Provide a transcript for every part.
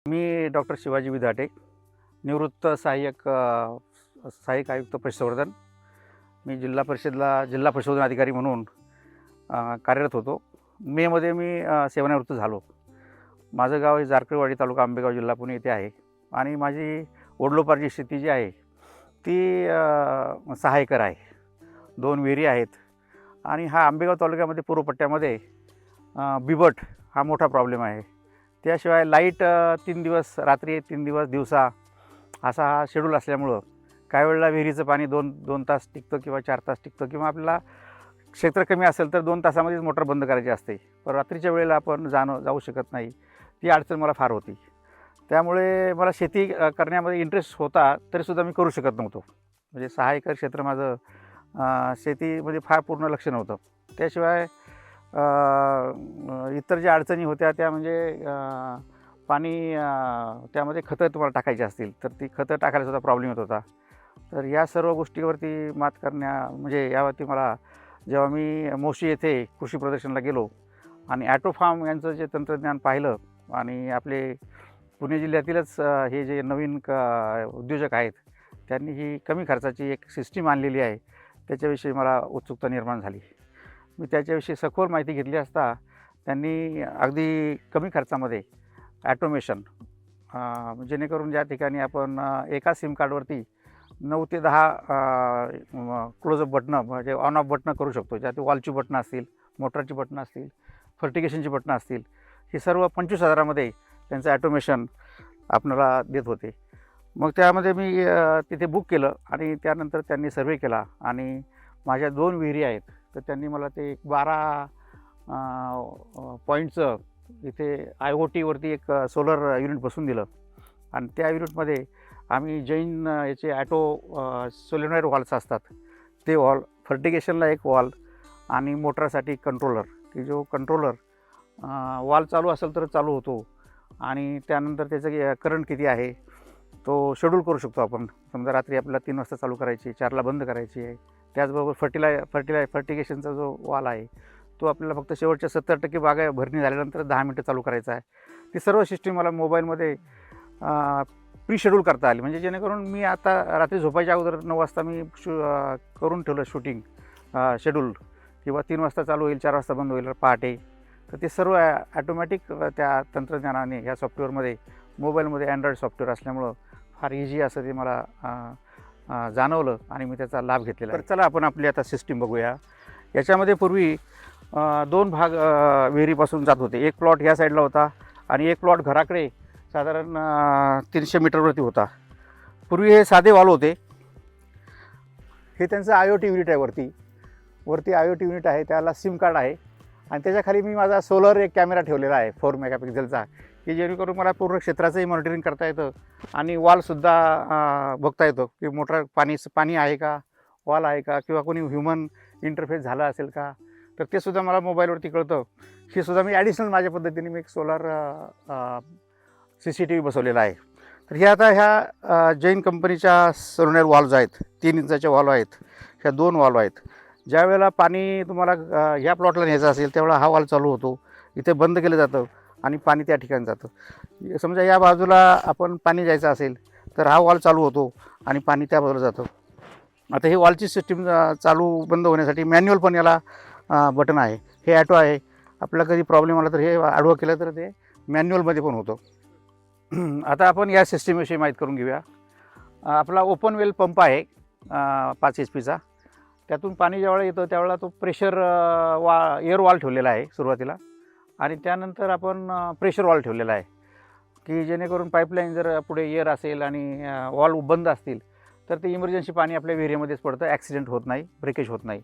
मी doctor Shivaji Vidhate, निवृत्त सहाय्यक आयुक्त पशुसंवर्धन. मी जिल्हा पशुसंवर्धन अधिकारी म्हणून कार्यरत होतो. मेमध्ये मी सेवानिवृत्त झालो. माझं गाव हे जारकळवाडी, तालुका आंबेगाव, जिल्हा पुणे येथे आहे. आणि माझी वडलोपार्जित शेती जी आहे ती 6 एकर आहे. 2 विहिरी आहेत. आणि हा आंबेगाव तालुक्यामध्ये पूर्व पट्ट्यामध्ये बिबट हा मोठा प्रॉब्लेम आहे. त्याशिवाय लाईट 3 दिवस रात्री, 3 दिवस दिवसा असा हा शेड्यूल असल्यामुळं काही वेळेला विहिरीचं पाणी 2 तास टिकतं किंवा 4 तास टिकतं, किंवा आपल्याला क्षेत्र कमी असेल तर 2 तासामध्येच मोटर बंद करायची असते. पण रात्रीच्या वेळेला आपण जाऊ शकत नाही. ती अडचण मला फार होती. त्यामुळे मला शेती करण्यामध्ये इंटरेस्ट होता, तरीसुद्धा मी करू शकत नव्हतो. म्हणजे 6 एकर क्षेत्र माझं शेतीमध्ये फार पूर्ण लक्ष नव्हतं. त्याशिवाय इतर ज्या अडचणी होत्या त्या म्हणजे पाणी, त्यामध्ये खतं तुम्हाला टाकायची असतील तर ती खतं टाकायला सुद्धा प्रॉब्लेम येत होता. तर या सर्व गोष्टीवरती मात म्हणजे यावरती मला जेव्हा मी मोशी येथे कृषी प्रदर्शनाला गेलो आणि ॲटो फार्म यांचं जे तंत्रज्ञान पाहिलं, आणि आपले पुणे जिल्ह्यातीलच हे जे नवीन उद्योजक आहेत त्यांनी ही कमी खर्चाची एक सिस्टीम आणलेली आहे, त्याच्याविषयी मला उत्सुकता निर्माण झाली. मी त्याच्याविषयी सखोल माहिती घेतली असता त्यांनी अगदी कमी खर्चामध्ये ॲटोमेशन, जेणेकरून ज्या ठिकाणी आपण एका सिम कार्डवरती 9 ते 10 क्लोजअप बटणं, म्हणजे ऑन ऑफ बटणं करू शकतो. ज्यात वॉलची बटणं असतील, मोटरची बटणं असतील, फर्टिगेशनची बटणं असतील, हे सर्व 25,000मध्ये त्यांचं ॲटोमेशन आपल्याला देत होते. मग त्यामध्ये मी तिथे बुक केलं आणि त्यानंतर त्यांनी सर्वे केला. आणि माझ्या 2 विहिरी आहेत, तर त्यांनी मला ते 12 पॉईंटचं इथे IoTवरती एक सोलर युनिट बसवून दिलं. आणि त्या युनिटमध्ये आम्ही जैन याचे सोलेनॉइड वॉल्स असतात ते वॉल, फर्टिगेशनला एक वॉल, आणि मोटरसाठी कंट्रोलर, की जो कंट्रोलर वॉल चालू असेल तर चालू होतो, आणि त्यानंतर त्याचं करंट किती आहे तो शेड्यूल करू शकतो आपण. समजा रात्री आपल्याला 3 वाजता चालू करायची, 4ला बंद करायची आहे. त्याचबरोबर फर्टिगेशनचा जो वॉल आहे तो आपल्याला फक्त शेवटच्या 70% बागा भरणी झाल्यानंतर 10 मिनटं चालू करायचा आहे. ती सर्व सिस्टीम मला मोबाईलमध्ये प्री शेड्यूल करता आली. म्हणजे जेणेकरून मी आता रात्री झोपायच्या अगोदर 9 वाजता मी करून ठेवलं शूटिंग शेड्यूल, किंवा 3 वाजता चालू होईल, 4 वाजता बंद होईल पहाटे. तर ते सर्व ॲटोमॅटिक त्या तंत्रज्ञानाने ह्या सॉफ्टवेअरमध्ये, मोबाईलमध्ये अँड्रॉईड सॉफ्टवेअर असल्यामुळं फार इझी असं ते मला जाणवलं आणि मी त्याचा लाभ घेतलेला. तर चला आपण आपली आता सिस्टीम बघूया. याच्यामध्ये पूर्वी 2 भाग विहिरीपासून जात होते. एक प्लॉट ह्या साईडला होता आणि एक प्लॉट घराकडे साधारण 300 मीटरवरती होता. पूर्वी हे साधे वॉल होते. हे त्यांचं IoT युनिट आहे. वरती IoT युनिट आहे, त्याला सिम कार्ड आहे. आणि त्याच्याखाली मी माझा सोलर एक कॅमेरा ठेवलेला आहे 4 मेगापिक्सेलचा, की जेणेकरून मला पूर्ण क्षेत्राचंही मॉनिटरिंग करता येतं आणि वॉलसुद्धा बघता येतो की मोटर पाणी आहे का, वॉल आहे का, किंवा कोणी ह्युमन इंटरफेस झाला असेल का, तर ते सुद्धा मला मोबाईलवरती कळतं. हे सुद्धा मी ॲडिशनल माझ्या पद्धतीने मी एक सोलर CCTV बसवलेला आहे. तर हे आता ह्या जैन कंपनीच्या सोलर वॉल्व्ज आहेत. 3 इंचाच्या वॉल्व आहेत. ह्या 2 वॉल्व आहेत. ज्या वेळेला पाणी तुम्हाला ह्या प्लॉटला न्यायचं असेल त्यावेळेला हा वॉल्व चालू होतो, इथे बंद केलं जातं आणि पाणी त्या ठिकाणी जातं. समजा या बाजूला आपण पाणी जायचं असेल तर हा वॉल्व चालू होतो आणि पाणी त्या बाजूला जातं. आता ही वॉलची सिस्टीम चालू बंद होण्यासाठी मॅन्युअल पण याला बटन आहे. हे ॲटो आहे. आपल्याला कधी प्रॉब्लेम आला तर हे आडवं केलं तर ते मॅन्युअलमध्ये पण होतं. आता आपण या सिस्टीमविषयी माहीत करून घेऊया. आपला ओपन वेल पंप आहे 5 HP. त्यातून पाणी ज्यावेळेला येतं त्यावेळेला तो प्रेशर एअर वॉल ठेवलेला आहे सुरुवातीला, आणि त्यानंतर आपण प्रेशर वॉल ठेवलेला आहे, की जेणेकरून पाईपलाईन जर पुढे एअर असेल आणि वॉल बंद असतील तर ते इमर्जन्सी पाणी आपल्या विहिरीमध्येच पडतं, ॲक्सिडेंट होत नाही, ब्रेकेज होत नाही.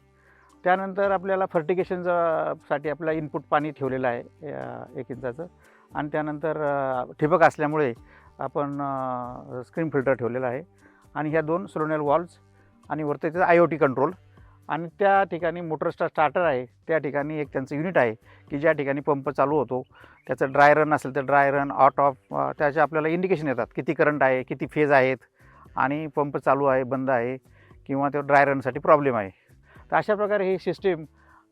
त्यानंतर आपल्याला फर्टिगेशनसाठी आपल्याला इनपुट पाणी ठेवलेलं आहे 1 इंचाचं, आणि त्यानंतर ठिबक असल्यामुळे आपण स्क्रीन फिल्टर ठेवलेला आहे. आणि ह्या 2 सोलेनॉइड वॉल्व्स आणि वरती त्याचं IoT कंट्रोल, आणि त्या ठिकाणी मोटरचा स्टार्टर आहे. त्या ठिकाणी एक त्यांचं युनिट आहे की ज्या ठिकाणी पंप चालू होतो त्याचं ड्राय रन असेल तर ड्राय रन, ऑट ऑफ, त्याचे आपल्याला इंडिकेशन येतात, किती करंट आहे, किती फेज आहेत, आणि पंप चालू आहे, बंद आहे, किंवा तो ड्राय रनसाठी प्रॉब्लेम आहे. तर अशा प्रकारे ही सिस्टीम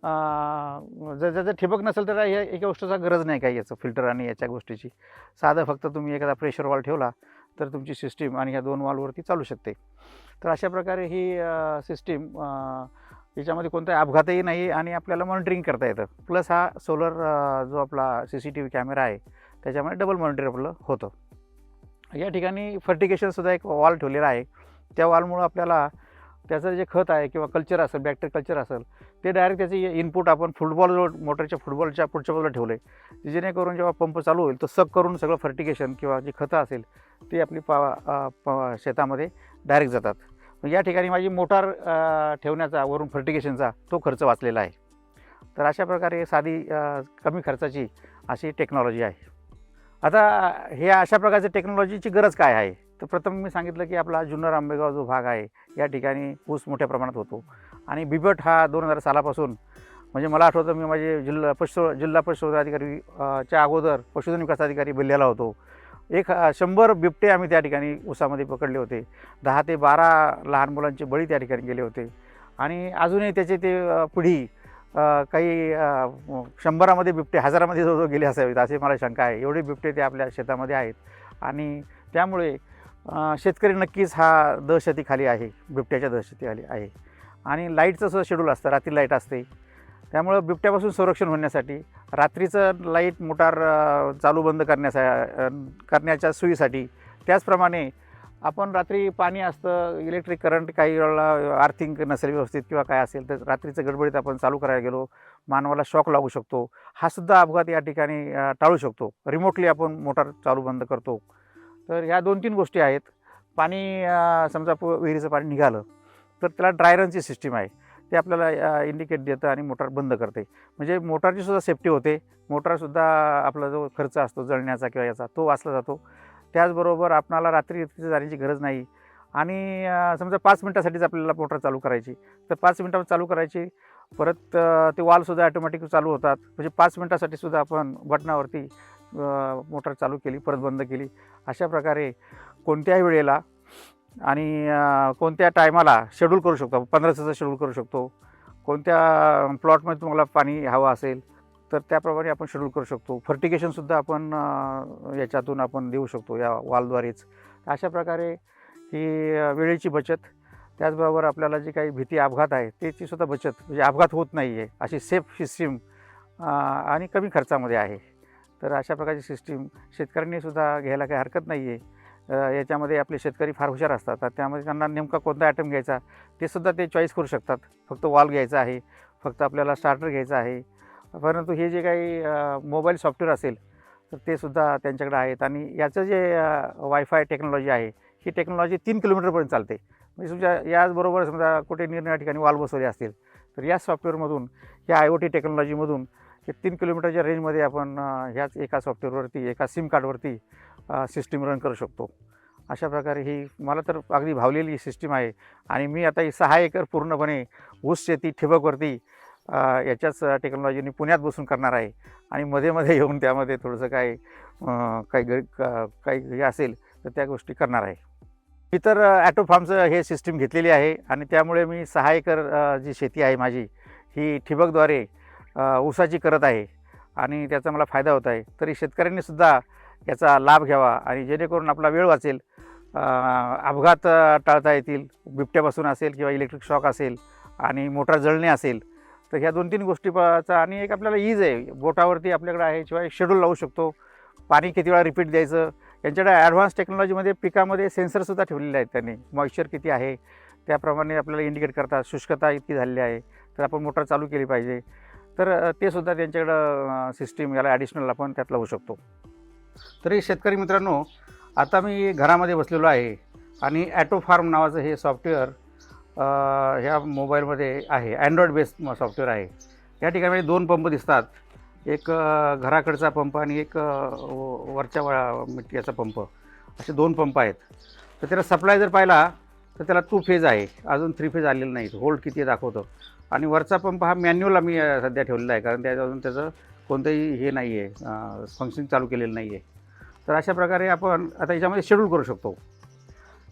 जर जर ठिबक नसेल तर एका गोष्टीचा गरज नाही काही याचं फिल्टर आणि याच्या गोष्टीची. साधं फक्त तुम्ही एखादा प्रेशर वॉल्व ठेवला तर तुमची सिस्टीम आणि ह्या 2 वॉल्ववरती चालू शकते. तर अशा प्रकारे ही सिस्टीम याच्यामध्ये कोणताही अपघातही नाही आणि आपल्याला मॉनिटरिंग करता येतं. प्लस हा सोलर जो आपला CCTV कॅमेरा आहे त्याच्यामुळे डबल मॉनिटर आपलं होतं. या ठिकाणी फर्टिगेशनसुद्धा एक वॉल ठेवलेला आहे. त्या वॉलमुळं आपल्याला त्याचं जे खत आहे किंवा कल्चर असेल, बॅक्टेरिया कल्चर असेल, ते डायरेक्ट त्याचे इनपुट आपण मोटरच्या फुटबॉलच्या पुढच्या बाजूला ठेवलं आहे, जेणेकरून जेव्हा पंप चालू होईल तो सक करून सगळं फर्टिगेशन किंवा जी खतं असेल ती आपली शेतामध्ये डायरेक्ट जातात. या ठिकाणी माझी मोटार ठेवण्याचा वरून फर्टिगेशनचा तो खर्च वाचलेला आहे. तर अशा प्रकारे साधी कमी खर्चाची अशी टेक्नॉलॉजी आहे. आता हे अशा प्रकारच्या टेक्नॉलॉजीची गरज काय आहे? तर प्रथम मी सांगितलं की आपला जुन्नर आंबेगाव जो भाग आहे या ठिकाणी ऊस मोठ्या प्रमाणात होतो आणि बिबट हा 2000 सालापासून, म्हणजे मला आठवतं मी माझे जिल्हा पशुसंवर्धन अधिकारी च्या अगोदर पशुधन विकास अधिकारी बनलेला होतो. 100 बिबटे आम्ही त्या ठिकाणी ऊसामध्ये पकडले होते. 10 ते 12 लहान मुलांचे बळी त्या ठिकाणी गेले होते आणि अजूनही त्याचे ते पिढी काही 100मध्ये बिबटे 1000मध्ये जवळजवळ गेले असावेत असे मला शंका आहे. एवढे बिबटे ते आपल्या शेतामध्ये आहेत आणि त्यामुळे शेतकरी नक्कीच हा दहशतीखाली आहे, बिबट्याच्या दहशतीखाली आहे. आणि लाईटचं सुद्धा शेड्यूल असतं, रात्री लाईट असते. त्यामुळं बिबट्यापासून संरक्षण होण्यासाठी रात्रीचं लाईट मोटार चालू बंद करण्याच्या सोयीसाठी, त्याचप्रमाणे आपण रात्री पाणी असतं, इलेक्ट्रिक करंट काही वेळेला आर्थिंग नसेल व्यवस्थित किंवा काय असेल तर रात्रीचं गडबडीत आपण चालू करायला गेलो, मानवाला शॉक लागू शकतो. हा सुद्धा अपघात या ठिकाणी टाळू शकतो. रिमोटली आपण मोटार चालू बंद करतो. तर ह्या 2-3 गोष्टी आहेत. पाणी समजा विहिरीचं पाणी निघालं तर त्याला ड्राय रनची सिस्टीम आहे, ते आपल्याला इंडिकेट देतं आणि मोटार बंद करते. म्हणजे मोटारची सुद्धा सेफ्टी होते. मोटारसुद्धा आपला जो खर्च असतो जळण्याचा किंवा याचा तो वाचला जातो. त्याचबरोबर आपणाला रात्री तिथे जाण्याची गरज नाही आणि समजा 5 मिनटासाठीच आपल्याला मोटार चालू करायची तर 5 मिनटात चालू करायची, परत ते वॉलसुद्धा ॲटोमॅटिक चालू होतात. म्हणजे 5 मिनटासाठी सुद्धा आपण बटनावरती मोटार चालू केली, परत बंद केली. अशा प्रकारे कोणत्याही वेळेला आणि कोणत्या टायमाला शेड्यूल करू शकतो. 15 दिवसाचं शेड्यूल करू शकतो. कोणत्या प्लॉटमध्ये तुम्हाला पाणी हवं असेल तर त्याप्रमाणे आपण शेड्यूल करू शकतो. फर्टिगेशनसुद्धा आपण याच्यातून आपण देऊ शकतो या वॉलद्वारेच. अशा प्रकारे ही वेळेची बचत, त्याचबरोबर आपल्याला जी काही भीती अपघात आहे त्याचीसुद्धा बचत, म्हणजे अपघात होत नाही आहे अशी सेफ सिस्टीम आणि कमी खर्चामध्ये आहे. तर अशा प्रकारची सिस्टीम शेतकऱ्यांनीसुद्धा घ्यायला काही हरकत नाही आहे. याच्यामध्ये आपले शेतकरी फार हुशार असतात. त्यामध्ये त्यांना नेमका कोणता आयटम घ्यायचा ते सुद्धा ते चॉईस करू शकतात. फक्त वॉल घ्यायचा आहे, फक्त आपल्याला स्टार्टर घ्यायचा आहे. परंतु हे जे काही मोबाईल सॉफ्टवेअर असेल तर ते सुद्धा त्यांच्याकडे आहेत आणि याचं जे वायफाय टेक्नॉलॉजी आहे ही टेक्नॉलॉजी 3 किलोमीटरपर्यंत चालते. म्हणजे तुमच्या याचबरोबर समजा कुठे निरनिराळ्या ठिकाणी वॉल बसवले असतील तर या सॉफ्टवेअरमधून, या IoT टेक्नॉलॉजीमधून हे 3 किलोमीटरच्या रेंजमध्ये आपण ह्याच एका सॉफ्टवेअरवरती, एका सिम कार्डवरती सिस्टीम रन करू शकतो. अशा प्रकारे ही मला तर अगदी भावलेली सिस्टीम आहे आणि मी आता ही 6 एकर पूर्णपणे ऊस शेती ठिबकवरती याच्याच टेक्नॉलॉजीने पुण्यात बसून करणार आहे आणि मध्ये येऊन त्यामध्ये थोडंसं काही हे असेल तर त्या गोष्टी करणार आहे. मी तर ॲटो फार्मचं हे सिस्टीम घेतलेली आहे आणि त्यामुळे मी 6 एकर जी शेती आहे माझी ही ठिबकद्वारे ऊसाची करत आहे आणि त्याचा मला फायदा होत आहे. तरी शेतकऱ्यांनीसुद्धा याचा लाभ घ्यावा आणि जेणेकरून आपला वेळ वाचेल, अपघात टाळता येतील. बिबट्यापासून असेल किंवा इलेक्ट्रिक शॉक असेल आणि मोटार जळणे असेल तर ह्या 2-3 गोष्टीचा आणि एक आपल्याला ईज आहे. बोटावरती आपल्याकडे आहे, शिवाय एक शेड्यूल लावू शकतो. पाणी किती वेळा रिपीट द्यायचं, यांच्याकडे ॲडव्हान्स टेक्नॉलॉजीमध्ये पिकामध्ये सेन्सरसुद्धा ठेवलेले आहेत त्यांनी. मॉइश्चर किती आहे त्याप्रमाणे आपल्याला इंडिकेट करतात. शुष्कता इतकी झालेली आहे तर आपण मोटार चालू केली पाहिजे. तर ते सुद्धा त्यांच्याकडं सिस्टीम याला ॲडिशनल आपण त्यात लावू शकतो. तरी शेतकरी मित्रांनो, आता मी घरामध्ये बसलेलो आहे आणि ॲटो फार्म नावाचं हे सॉफ्टवेअर ह्या मोबाईलमध्ये आहे. अँड्रॉइड बेस्ड सॉफ्टवेअर आहे. या ठिकाणी 2 पंप दिसतात. एक घराकडचा पंप आणि एक वरच्या याचा पंप, असे 2 पंप आहेत. तर त्याला सप्लाय जर पाहिला तर त्याला 2 फेज आहे, अजून 3 फेज आलेलं नाही. होल्ड किती दाखवतं. आणि वरचा पंप हा मॅन्युअल आम्ही सध्या ठेवलेला आहे, कारण अजून त्याचं कोणतंही हे नाही आहे, फंक्शन चालू केलेलं नाही आहे. तर अशा प्रकारे आपण आता याच्यामध्ये शेड्यूल करू शकतो.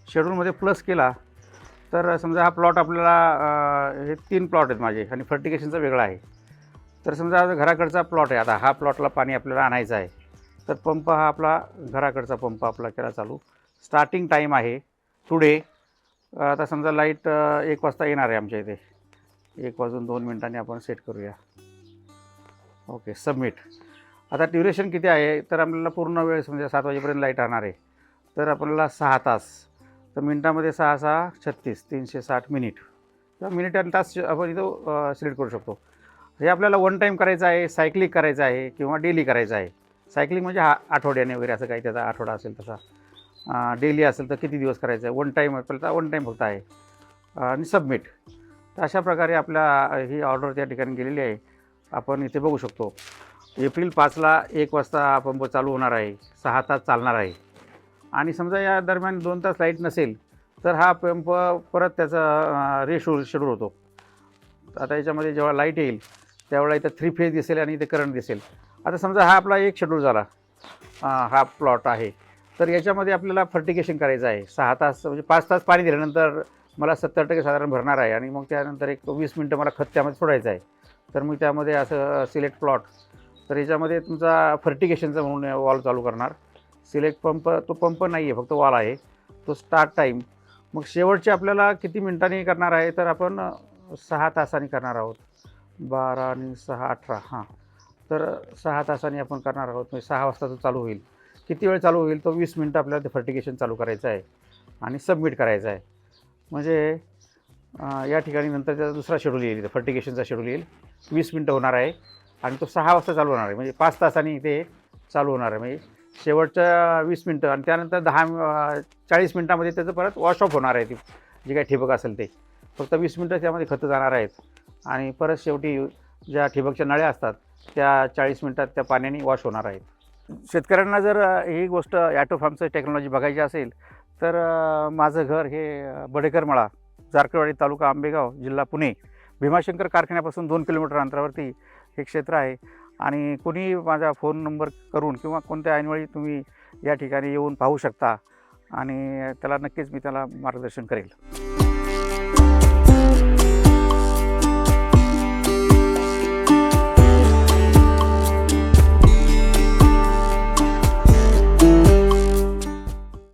शेड्यूलमध्ये प्लस केला तर समजा हा प्लॉट आपल्याला हे 3 प्लॉट आहेत माझे आणि फर्टिगेशनचा वेगळा आहे. तर समजा आता घराकडचा प्लॉट आहे, आता हा प्लॉटला पाणी आपल्याला आणायचं आहे, तर पंप हा आपला घराकडचा पंप आपला केला चालू. स्टार्टिंग टाईम आहे टुडे. आता समजा लाईट 1 वाजता येणार आहे आमच्या इथे. 1:02 आपण सेट करूया. Okay, submit. आता ड्युरेशन किती आहे, तर आपल्याला पूर्ण वेळ समजा 7 वाजेपर्यंत लाईट राहणार आहे, तर आपल्याला 6 तास. तर मिनिटामध्ये 6 6 36 360 मिनिट किंवा मिनिट आणि तास आपण इथं सिलेक्ट करू शकतो. हे आपल्याला वन टाईम करायचं आहे, सायक्लिक करायचं आहे किंवा डेली करायचं आहे. सायक्लिंग म्हणजे आठवड्याने वगैरे असं काही, त्याचा आठवडा असेल तसा. डेली असेल तर किती दिवस करायचं आहे. वन टाईम आपल्याला वन टाईम फक्त आहे. आणि सबमिट. तर अशा प्रकारे आपल्या ही ऑर्डर त्या ठिकाणी गेलेली आहे. आपण इथे बघू शकतो. एप्रिल 5ला 1 वाजता पंप चालू होणार आहे, 6 तास चालणार आहे. आणि समजा या दरम्यान 2 तास लाईट नसेल तर हा पंप परत त्याचा शेड्यूल होतो. आता याच्यामध्ये जेव्हा लाईट येईल त्यावेळेला इथं 3 फेज दिसेल आणि इथे करंट दिसेल. आता समजा हा आपला एक शेड्यूल झाला, हा प्लॉट आहे, तर याच्यामध्ये आपल्याला फर्टिगेशन करायचं आहे. 6 तास म्हणजे 5 तास पाणी दिल्यानंतर मला 70% साधारण भरणार आहे आणि मग त्यानंतर एक 20 मिनटं मला खत त्यामध्ये सोडायचं आहे. तर मी त्यामध्ये असं सिलेक्ट प्लॉट, तर याच्यामध्ये तुमचा फर्टिगेशनचा म्हणून वॉल चालू करणार. सिलेक्ट पंप, तो पंप नाही आहे, फक्त वॉल आहे. तो स्टार्ट टाईम. मग शेवटचे आपल्याला किती मिनिटांनी करणार आहे, तर आपण 6 तासांनी करणार आहोत. 12 आणि 6 18. हां, तर 6 तासांनी आपण करणार आहोत. म्हणजे 6 वाजता तो चालू होईल. किती वेळ चालू होईल, तो 20 मिनटं आपल्याला ते फर्टिगेशन चालू करायचं आहे आणि सबमिट करायचं आहे. म्हणजे या ठिकाणी नंतर त्याचा दुसरा शेड्यूल येईल, फर्टिगेशनचा शेड्यूल येईल. 20 मिनटं होणार आहे आणि तो 6 वाजता चालू होणार आहे. म्हणजे 5 तासांनी ते चालू होणार आहे. म्हणजे शेवटच्या 20 मिनटं आणि त्यानंतर 40 मिनटामध्ये त्याचं परत वॉश ऑफ होणार आहे. ती जे काही ठिबक असेल ते फक्त 20 मिनटं त्यामध्ये खतं जाणार आहेत आणि परत शेवटी ज्या ठिबकच्या नळ्या असतात त्या 40 मिनटात त्या पाण्याने वॉश होणार आहेत. शेतकऱ्यांना जर ही गोष्ट ॲटो फार्मचं टेक्नॉलॉजी बघायची असेल तर माझं घर हे बडेकरमळा, जारकरवाडी, तालुका आंबेगाव, जिल्हा पुणे, भीमाशंकर कारखान्यापासून 2 किलोमीटर अंतरावरती हे क्षेत्र आहे. आणि कोणी माझा फोन नंबर करून किंवा कोणत्या ऐनवेळी तुम्ही या ठिकाणी येऊन पाहू शकता आणि त्याला नक्कीच मी त्याला मार्गदर्शन करेल.